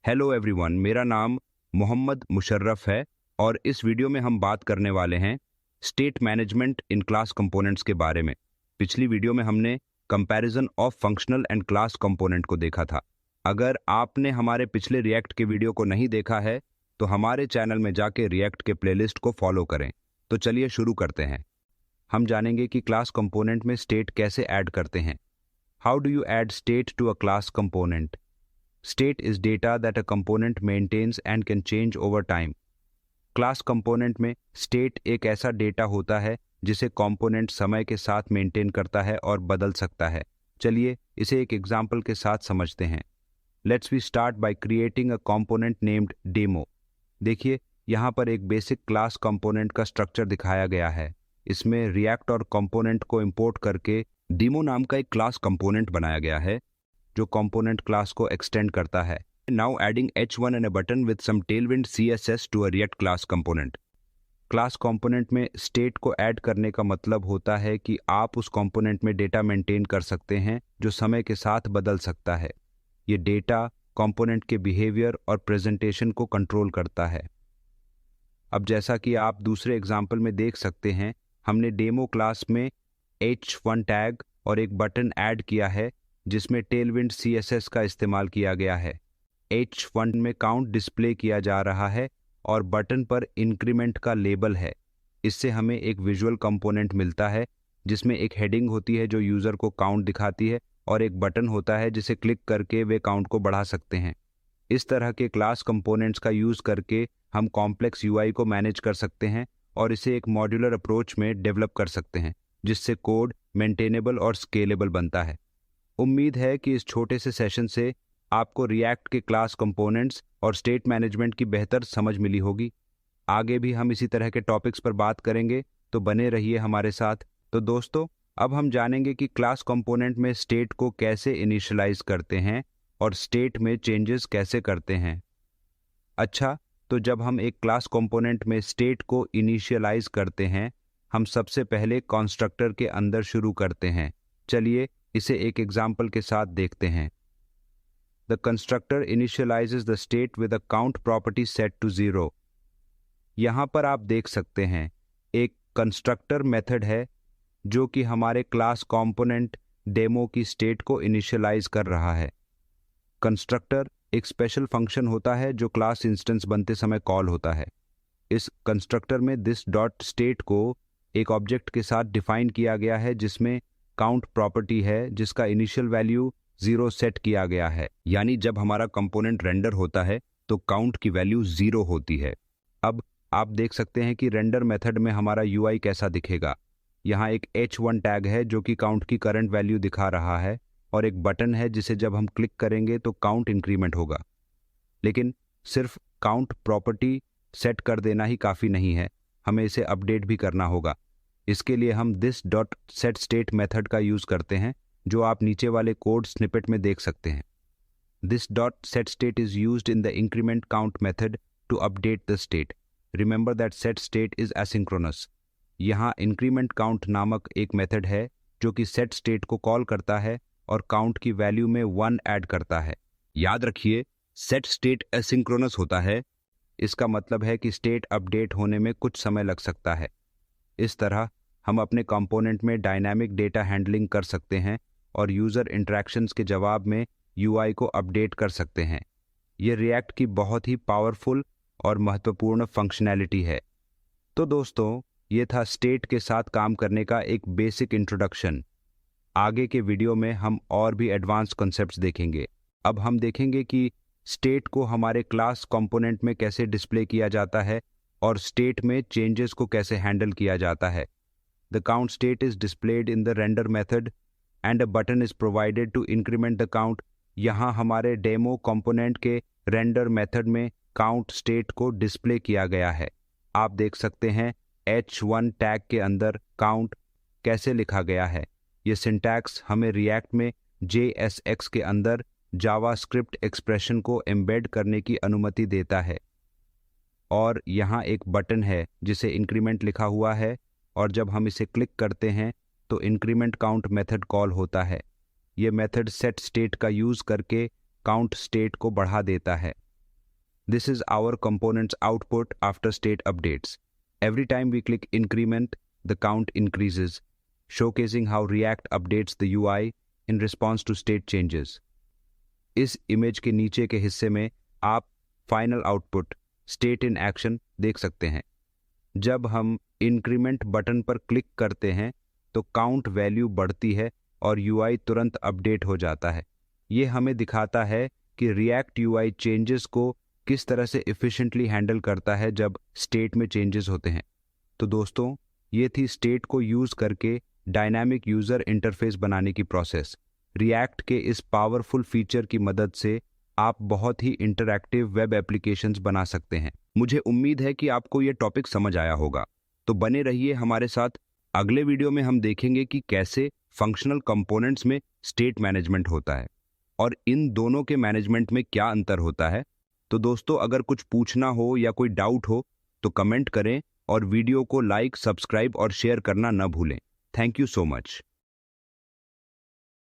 Hello everyone, मेरा नाम मोहम्मद मुशर्रफ है और इस वीडियो में हम बात करने वाले हैं state management in class components के बारे में। पिछली वीडियो में हमने comparison of functional and class component को देखा था। अगर आपने हमारे पिछले रिएक्ट के वीडियो को नहीं देखा है तो हमारे चैनल में जाके रिएक्ट के प्लेलिस्ट को फॉलो करें। तो चलिए शुरू करते हैं। हम जानेंगे कि क्लास कंपोनेंट में स्टेट कैसे ऐड करते हैं। How do you add state to a class component? State is data that a component maintains and can change over time. Class component में state एक ऐसा डेटा होता है जिसे component समय के साथ मेंटेन करता है और बदल सकता है। चलिए इसे एक एग्जाम्पल के साथ समझते हैं। Let's we start by creating a component named demo. देखिए यहाँ पर एक बेसिक क्लास कंपोनेंट का स्ट्रक्चर दिखाया गया है। इसमें React और कंपोनेंट को इंपोर्ट करके demo नाम का एक क्लास कंपोनेंट बनाया गया है जो कंपोनेंट क्लास को एक्सटेंड करता है। Now adding h1 and a button with some Tailwind CSS to a React class component. Class component में स्टेट को ऐड करने का मतलब होता है कि आप उस कंपोनेंट में डेटा मेंटेन कर सकते हैं जो समय के साथ बदल सकता है। ये डेटा कंपोनेंट के बिहेवियर और प्रेजेंटेशन को कंट्रोल करता है। अब जैसा कि आप दूसरे एग्जाम्पल में देख सकते हैं, हमने डेमो क्लास में h1 टैग और एक बटन ऐड किया है जिसमें टेलविंड CSS का इस्तेमाल किया गया है। h1 में काउंट डिस्प्ले किया जा रहा है और बटन पर इंक्रीमेंट का लेबल है। इससे हमें एक विजुअल कंपोनेंट मिलता है जिसमें एक हेडिंग होती है जो यूज़र को काउंट दिखाती है और एक बटन होता है जिसे क्लिक करके वे काउंट को बढ़ा सकते हैं। इस तरह के क्लास कंपोनेंट्स का यूज़ करके हम कॉम्प्लेक्स UI को मैनेज कर सकते हैं और इसे एक मॉड्यूलर अप्रोच में डेवलप कर सकते हैं जिससे कोड मेंटेनेबल और स्केलेबल बनता है। उम्मीद है कि इस छोटे से सेशन से आपको रिएक्ट के क्लास कंपोनेंट्स और स्टेट मैनेजमेंट की बेहतर समझ मिली होगी। आगे भी हम इसी तरह के टॉपिक्स पर बात करेंगे, तो बने रहिए हमारे साथ। तो दोस्तों, अब हम जानेंगे कि क्लास कंपोनेंट में स्टेट को कैसे इनिशियलाइज करते हैं और स्टेट में चेंजेस कैसे करते हैं। अच्छा, तो जब हम एक क्लास कंपोनेंट में स्टेट को इनिशियलाइज करते हैं, हम सबसे पहले कंस्ट्रक्टर के अंदर शुरू करते हैं। चलिए इसे एक एग्जाम्पल के साथ देखते हैं। The constructor initialises the state with a count property set to 0। यहाँ पर आप देख सकते हैं एक कंस्ट्रक्टर मेथड है जो कि हमारे क्लास कंपोनेंट डेमो की स्टेट को इनिशियलाइज कर रहा है। कंस्ट्रक्टर एक स्पेशल फंक्शन होता है जो क्लास इंस्टेंस बनते समय कॉल होता है। इस कंस्ट्रक्टर में दिस डॉट स्टेट को एक ऑब्जेक्ट के साथ डिफाइन किया गया है जिसमें काउंट प्रॉपर्टी है जिसका इनिशियल वैल्यू 0 सेट किया गया है। यानी जब हमारा कंपोनेंट रेंडर होता है तो काउंट की वैल्यू 0 होती है। अब आप देख सकते हैं कि रेंडर मेथड में हमारा UI कैसा दिखेगा। यहाँ एक h1 टैग है जो कि काउंट की करंट वैल्यू दिखा रहा है और एक बटन है जिसे जब हम क्लिक करेंगे तो काउंट इंक्रीमेंट होगा। लेकिन सिर्फ काउंट प्रॉपर्टी सेट कर देना ही काफ़ी नहीं है, हमें इसे अपडेट भी करना होगा। इसके लिए हम this dot set state method का यूज़ करते हैं जो आप नीचे वाले कोड स्निपेट में देख सकते हैं। This dot set state is used in the increment count method to update the state. Remember that set state is asynchronous. यहाँ इंक्रीमेंट काउंट नामक एक मेथड है जो कि सेट स्टेट को कॉल करता है और काउंट की वैल्यू में 1 ऐड करता है। याद रखिए, सेट स्टेट एसिंक्रोनस होता है। इसका मतलब है कि स्टेट अपडेट होने में कुछ समय लग सकता है। इस तरह हम अपने कंपोनेंट में डायनामिक डेटा हैंडलिंग कर सकते हैं और यूज़र इंटरेक्शंस के जवाब में UI को अपडेट कर सकते हैं। ये रिएक्ट की बहुत ही पावरफुल और महत्वपूर्ण फंक्शनैलिटी है। तो दोस्तों, ये था स्टेट के साथ काम करने का एक बेसिक इंट्रोडक्शन। आगे के वीडियो में हम और भी एडवांस कॉन्सेप्ट्स देखेंगे। अब हम देखेंगे कि स्टेट को हमारे क्लास कंपोनेंट में कैसे डिस्प्ले किया जाता है और स्टेट में चेंजेस को कैसे हैंडल किया जाता है। The count state is displayed in the render method and a button is provided to increment the count। यहाँ हमारे डेमो कंपोनेंट के रेंडर मेथड में काउंट स्टेट को डिस्प्ले किया गया है। आप देख सकते हैं h1 टैग के अंदर काउंट कैसे लिखा गया है। ये सिंटैक्स हमें रिएक्ट में JSX के अंदर जावास्क्रिप्ट एक्सप्रेशन को एम्बेड करने की अनुमति देता है। और यहाँ एक बटन है जिसे इंक्रीमेंट लिखा हुआ है और जब हम इसे क्लिक करते हैं तो इंक्रीमेंट काउंट मेथड कॉल होता है। ये मेथड सेट स्टेट का यूज़ करके काउंट स्टेट को बढ़ा देता है। This is our component's output after state updates. Every time we click increment, the count increases, showcasing how React updates the UI in response to state changes. इस image के नीचे के हिस्से में आप final output state in action देख सकते हैं। जब हम इंक्रीमेंट बटन पर क्लिक करते हैं तो काउंट वैल्यू बढ़ती है और UI तुरंत अपडेट हो जाता है। ये हमें दिखाता है कि React UI चेंजेस को किस तरह से एफिशिएंटली हैंडल करता है जब स्टेट में चेंजेस होते हैं। तो दोस्तों, ये थी स्टेट को यूज़ करके डायनामिक यूज़र इंटरफेस बनाने की प्रोसेस। React के इस पावरफुल फीचर की मदद से आप बहुत ही इंटरैक्टिव वेब एप्लीकेशंस बना सकते हैं। मुझे उम्मीद है कि आपको ये टॉपिक समझ आया होगा, तो बने रहिए हमारे साथ। अगले वीडियो में हम देखेंगे कि कैसे फंक्शनल कंपोनेंट्स में स्टेट मैनेजमेंट होता है और इन दोनों के मैनेजमेंट में क्या अंतर होता है। तो दोस्तों, अगर कुछ पूछना हो या कोई डाउट हो तो कमेंट करें और वीडियो को लाइक, सब्सक्राइब और शेयर करना न भूलें। Thank you so much.